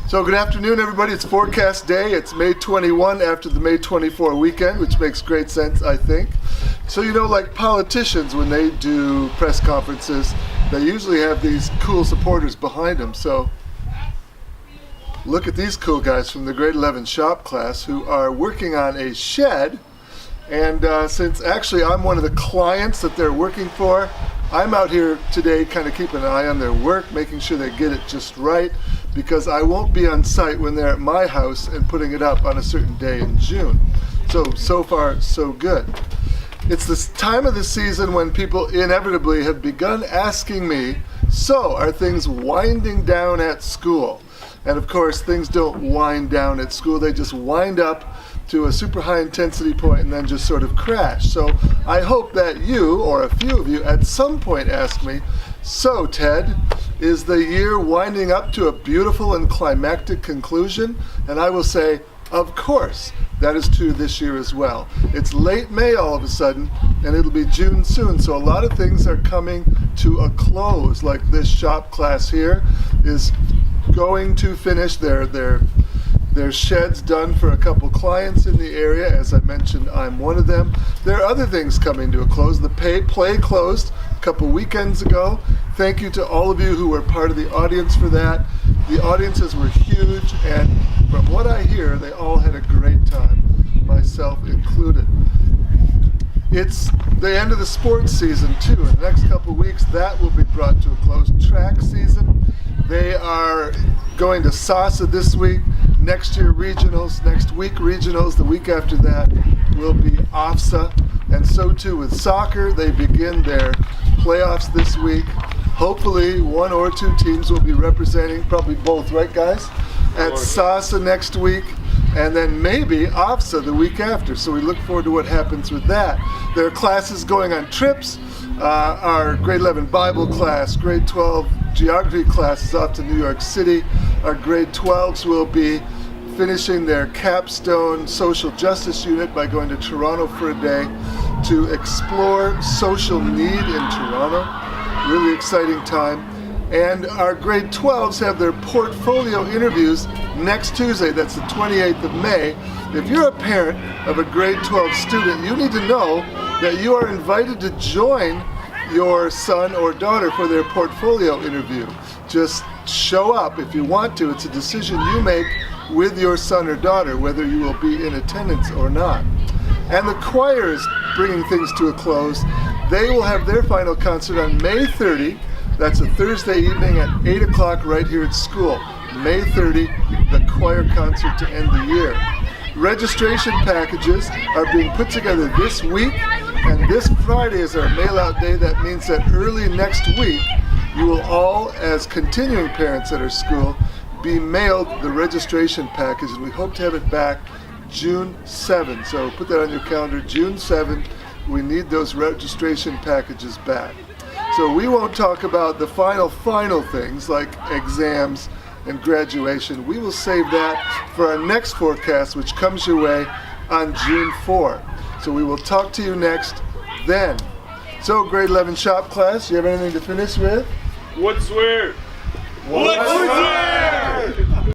So good afternoon, everybody. It's forecast day. It's May 21 after the May 24 weekend, which makes great sense, I think. So like politicians, when they do press conferences, they usually have these cool supporters behind them. So look at these cool guys from the grade 11 shop class who are working on a shed. And since actually I'm one of the clients that they're working for, I'm out here today kind of keeping an eye on their work, making sure they get it just right, because I won't be on site when they're at my house and putting it up on a certain day in June. So far, so good. It's this time of the season when people inevitably have begun asking me, so are things winding down at school? And of course, things don't wind down at school, they just wind up to a super high intensity point and then just sort of crash. So I hope that you, or a few of you, at some point ask me, so Ted, is the year winding up to a beautiful and climactic conclusion? And I will say, of course, that is true this year as well. It's late May all of a sudden, and it'll be June soon, so a lot of things are coming to a close, like this shop class here is going to finish their sheds done for a couple clients in the area. As I mentioned, I'm one of them. There are other things coming to a close. The play closed a couple weekends ago. Thank you to all of you who were part of the audience for that. The audiences were huge, and from what I hear, they all had a great time, myself included. It's the end of the sports season too. In the next couple of weeks, that will be brought to a close. Track season, they are going to SASA this week. Next year regionals, next week regionals, the week after that will be OFSA. And so too with soccer, they begin their playoffs this week. Hopefully one or two teams will be representing, probably both, right guys? At SASA next week, and then maybe OFSA the week after. So we look forward to what happens with that. There are classes going on trips. Our grade 11 Bible class, grade 12 geography class is off to New York City. Our grade 12s will be finishing their capstone social justice unit by going to Toronto for a day to explore social need in Toronto. Really exciting time. And our grade 12s have their portfolio interviews next Tuesday. That's the 28th of May. If you're a parent of a grade 12 student, you need to know that you are invited to join your son or daughter for their portfolio interview. Just show up if you want to. It's a decision you make with your son or daughter, whether you will be in attendance or not. And the choir is bringing things to a close. They will have their final concert on May 30. That's a Thursday evening at 8 o'clock right here at school. May 30, the choir concert to end the year. Registration packages are being put together this week, and this Friday is our mail-out day. That means that early next week, you will all, as continuing parents at our school, be mailed the registration package, and we hope to have it back June 7. So put that on your calendar, June 7. We need those registration packages back. So we won't talk about the final things like exams and graduation. We will save that for our next forecast, which comes your way on June 4. So we will talk to you next then. So grade 11 shop class, you have anything to finish with? What's where? What's where?